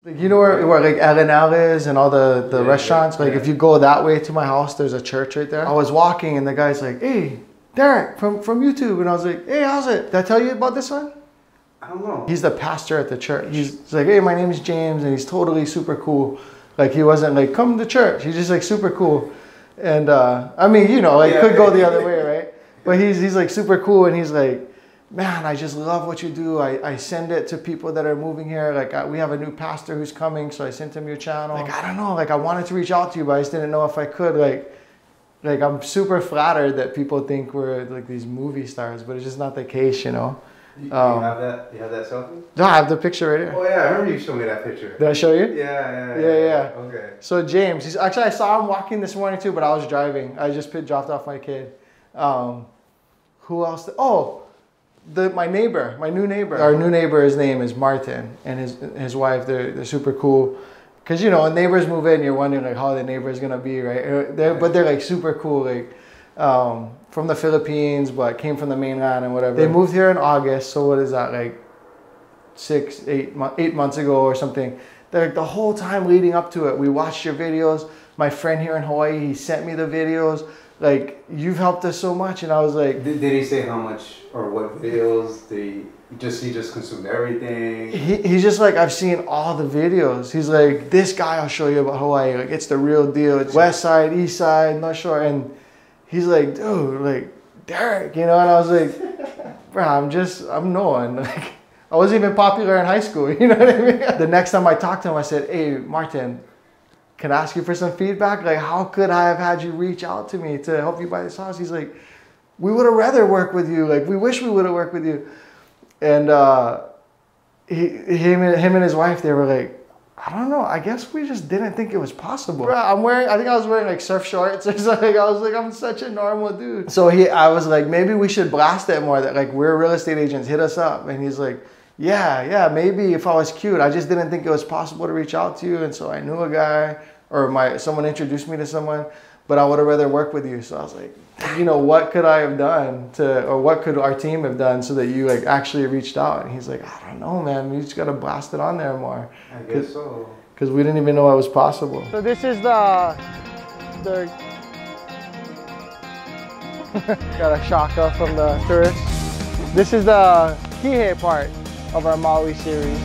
Like, you know where like L&L is and all the restaurants? Like if you go that way to my house, there's a church right there. I was walking and the guy's like, hey, Derek from YouTube. And I was like, hey, how's it? Did I tell you about this one? I don't know. He's the pastor at the church. He's like, hey, my name is James. And he's totally super cool. Like he wasn't like, come to church. He's just like super cool. And I mean, you know, like could go the other way, right? But he's like super cool. And he's like, man, I just love what you do. I send it to people that are moving here. Like we have a new pastor who's coming, so I sent him your channel. Like, I don't know, like I wanted to reach out to you, but I just didn't know if I could. Like I'm super flattered that people think we're like these movie stars, but it's just not the case, you know. You have that? You have that selfie? No, I have the picture right here. Oh yeah, I remember you showed me that picture. Did I show you? Yeah. Okay. So James, actually I saw him walking this morning too, but I was driving. I just dropped off my kid. Who else? My neighbor, my new neighbor. Our new neighbor, his name is Martin, and his wife, they're super cool. Cause you know, when neighbors move in, you're wondering like how the neighbor is gonna be, right? But they're like super cool, like from the Philippines, but came from the mainland and whatever. They moved here in August, so what is that, like 8 months ago or something. They're like the whole time leading up to it, we watched your videos. My friend here in Hawaii, he sent me the videos. Like, you've helped us so much. And I was like... Did he say how much or what videos? He just consumed everything? He's just like, I've seen all the videos. He's like, this guy I'll show you about Hawaii. Like, it's the real deal. It's west side, east side, North Shore. And he's like, dude, like, Derek, you know? And I was like, bro, I'm no one. Like, I wasn't even popular in high school. You know what I mean? The next time I talked to him, I said, hey, Martin, can I ask you for some feedback? Like, how could I have had you reach out to me to help you buy this house? He's like, we would have rather worked with you. Like, we wish we would have worked with you. And him and his wife, they were like, I don't know. I guess we just didn't think it was possible. Bro, I think I was wearing like surf shorts or something. I was like, I'm such a normal dude. So I was like, maybe we should blast it more that like, we're real estate agents, hit us up. And he's like, yeah, maybe if I was cute. I just didn't think it was possible to reach out to you. And so I knew a guy, or someone introduced me to someone, but I would have rather worked with you. So I was like, you know, what could I have done or what could our team have done so that you like actually reached out? And he's like, I don't know, man. You just got to blast it on there more. I guess so. Because we didn't even know it was possible. So this is the got a shaka from the tourists. This is the MAHE part of our Maui series.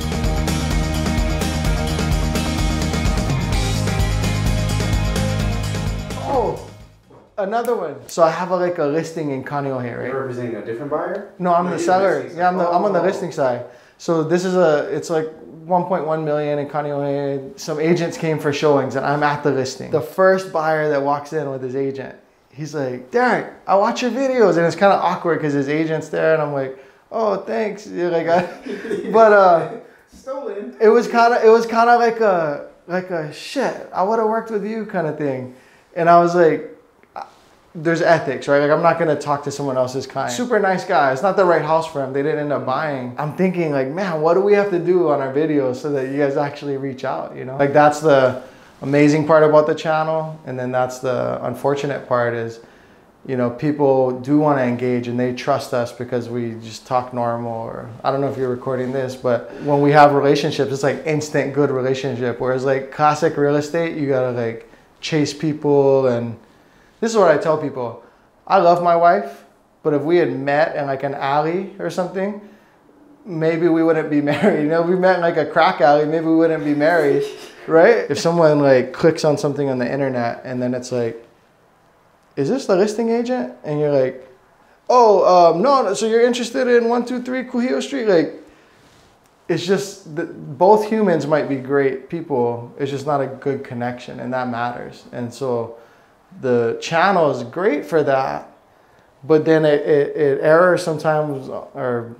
Oh, another one. So I have a listing in Kaneohe, right? You're representing a different buyer? No, I'm the seller. Yeah, I'm on the listing side. So this is it's like 1.1 million in Kaneohe. Some agents came for showings and I'm at the listing. The first buyer that walks in with his agent, he's like, Derek, I watch your videos. And it's kind of awkward because his agent's there and I'm like, oh, thanks. You're like, stolen. It was kind of like a shit, I would have worked with you kind of thing. And I was like, there's ethics, right? Like I'm not gonna talk to someone else's client. Super nice guy. It's not the right house for him. They didn't end up buying. I'm thinking like, man, what do we have to do on our videos so that you guys actually reach out, you know? Like that's the amazing part about the channel. And then that's the unfortunate part is, you know, people do want to engage and they trust us because we just talk normal, or I don't know if you're recording this, but when we have relationships, it's like instant good relationship. Whereas like classic real estate, you gotta like chase people. And this is what I tell people. I love my wife, but if we had met in like an alley or something, maybe we wouldn't be married. You know, if we met in like a crack alley, maybe we wouldn't be married, right? If someone like clicks on something on the internet and then it's like, is this the listing agent? And you're like, oh, no, so you're interested in 123 Kuhio Street? Like, it's just, both humans might be great people. It's just not a good connection, and that matters. And so the channel is great for that, but then it errors sometimes, or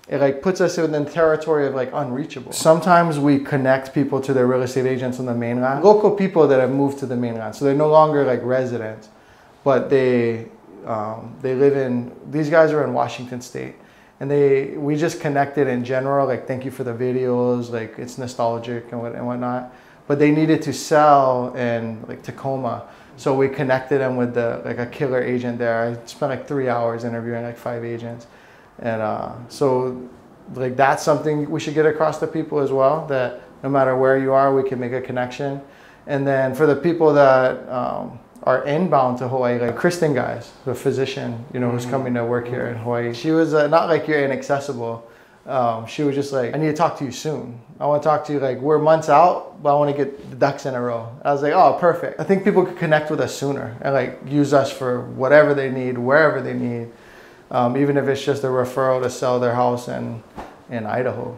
it like puts us in the territory of like unreachable. Sometimes we connect people to their real estate agents on the mainland. Local people that have moved to the mainland. So they're no longer like residents, but they live in, these guys are in Washington State. And we just connected in general, like thank you for the videos, like it's nostalgic and whatnot. But they needed to sell in like Tacoma. So we connected them with like a killer agent there. I spent like 3 hours interviewing like 5 agents. And so like that's something we should get across to people as well, that no matter where you are, we can make a connection. And then for the people that are inbound to Hawaii, like Kristen guys, the physician, you know, who's coming to work here in Hawaii, she was not like you're inaccessible. She was just like, I need to talk to you soon. I want to talk to you, like we're months out, but I want to get the ducks in a row. I was like, oh, perfect. I think people could connect with us sooner and like use us for whatever they need, wherever they need. Even if it's just a referral to sell their house in Idaho.